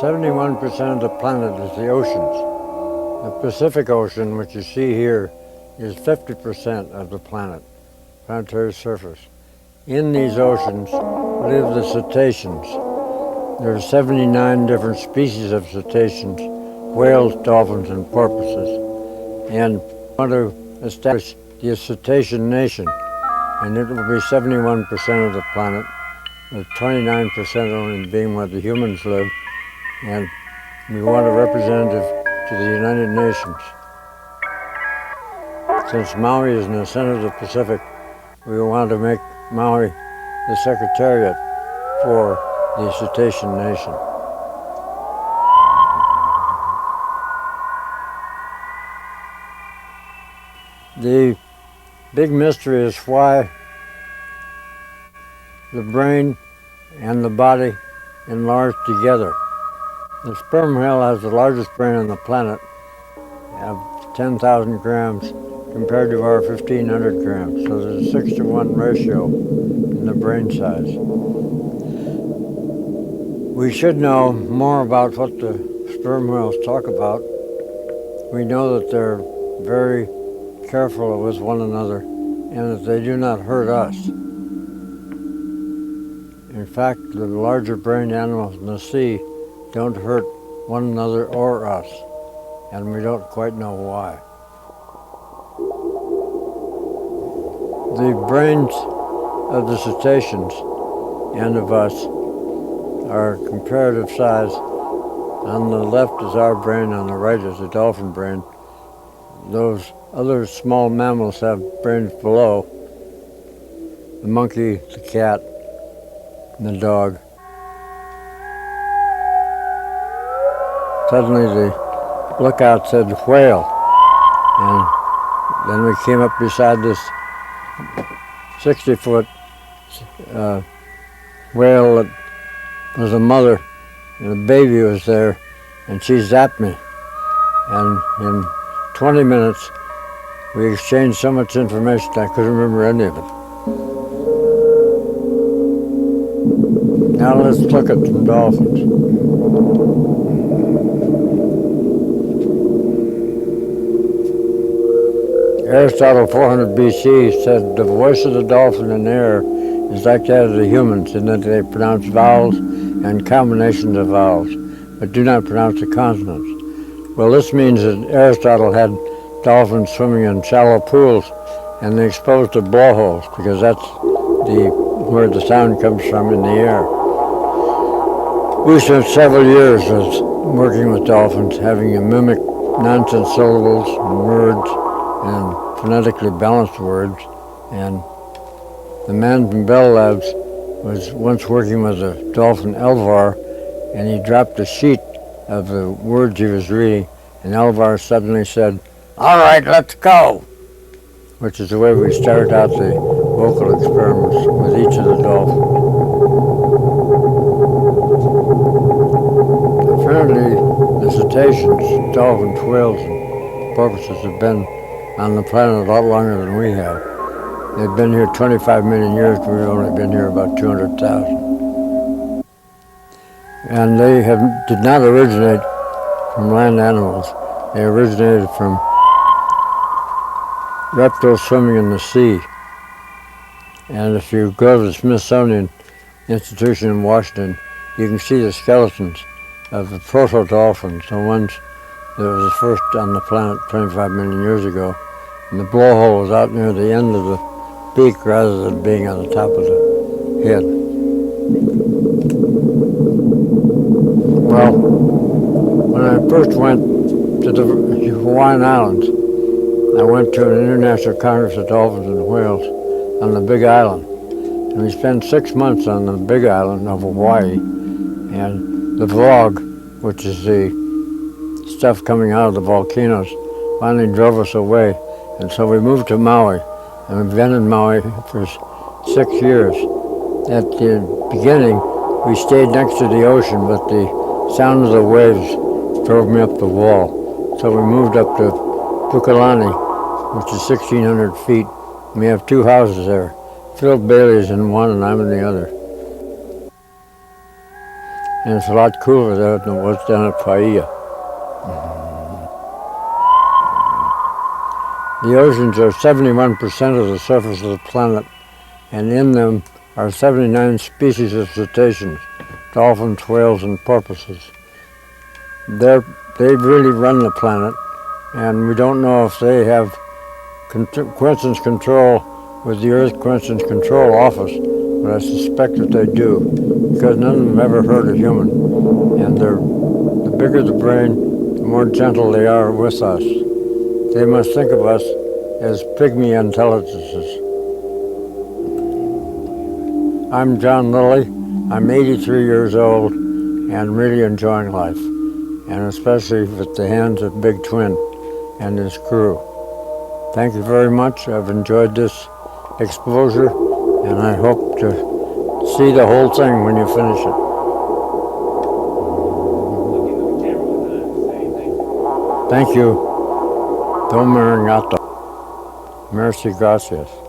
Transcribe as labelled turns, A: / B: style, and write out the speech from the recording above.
A: 71% of the planet is the oceans. The Pacific Ocean, which you see here, is 50% of the planetary surface. In these oceans live the cetaceans. There are 79 different species of cetaceans, whales, dolphins, and porpoises. And we want to establish the cetacean nation, and it will be 71% of the planet, with 29% only being where the humans live, and we want a representative to the United Nations. Since Maui is in the center of the Pacific, we want to make Maui the secretariat for the cetacean nation. The big mystery is why the brain and the body enlarge together. The sperm whale has the largest brain on the planet, of 10,000 grams compared to our 1,500 grams. So there's a 6-to-1 ratio in the brain size. We should know more about what the sperm whales talk about. We know that they're very careful with one another and that they do not hurt us. In fact, the larger brained animals in the sea don't hurt one another or us, and we don't quite know why. The brains of the cetaceans and of us are comparative size. On the left is our brain, on the right is the dolphin brain. Those other small mammals have brains below: the monkey, the cat, and the dog. Suddenly the lookout said whale, and then we came up beside this 60-foot whale that was a mother, and a baby was there, and she zapped me. And in 20 minutes, we exchanged so much information I couldn't remember any of it. Now let's look at some dolphins. Aristotle, 400 BC, said the voice of the dolphin in the air is like that of the humans, in that they pronounce vowels and combinations of vowels, but do not pronounce the consonants. Well, this means that Aristotle had dolphins swimming in shallow pools, and they exposed to blowholes, because that's where the sound comes from in the air. We spent several years working with dolphins, having to mimic nonsense syllables and words and phonetically balanced words. And the man from Bell Labs was once working with a dolphin, Elvar, and he dropped a sheet of the words he was reading, and Elvar suddenly said, "All right, let's go," which is the way we started out the vocal experiments with each of the dolphins. Apparently, the cetaceans, dolphins, whales, and porpoises have been on the planet a lot longer than we have. They've been here 25 million years, we've only been here about 200,000. And they did not originate from land animals. They originated from reptiles swimming in the sea. And if you go to the Smithsonian Institution in Washington, you can see the skeletons of the proto-dolphins, the ones that was the first on the planet 25 million years ago. And the blowhole was out near the end of the beak rather than being on the top of the head. Well, when I first went to the Hawaiian Islands, I went to an international congress of dolphins and whales on the Big Island. And we spent 6 months on the Big Island of Hawaii. And the fog, which is the stuff coming out of the volcanoes, finally drove us away. And so we moved to Maui, and we've been in Maui for 6 years. At the beginning, we stayed next to the ocean, but the sound of the waves drove me up the wall. So we moved up to Pukalani, which is 1,600 feet. We have 2 houses there. Phil Bailey's in one and I'm in the other. and it's a lot cooler there than it was down at Paia. The oceans are 71% of the surface of the planet, and in them are 79 species of cetaceans, dolphins, whales, and porpoises. They really run the planet, and we don't know if they have coincidence control with the Earth Coincidence Control Office, but I suspect that they do, because none of them ever hurt a human. And the bigger the brain, the more gentle they are with us. They must think of us as pygmy intelligences. I'm John Lilly. I'm 83 years old and really enjoying life, and especially with the hands of Big Twin and his crew. Thank you very much. I've enjoyed this exposure, and I hope to see the whole thing when you finish it. Thank you. Domo arigato. Merci, gracias.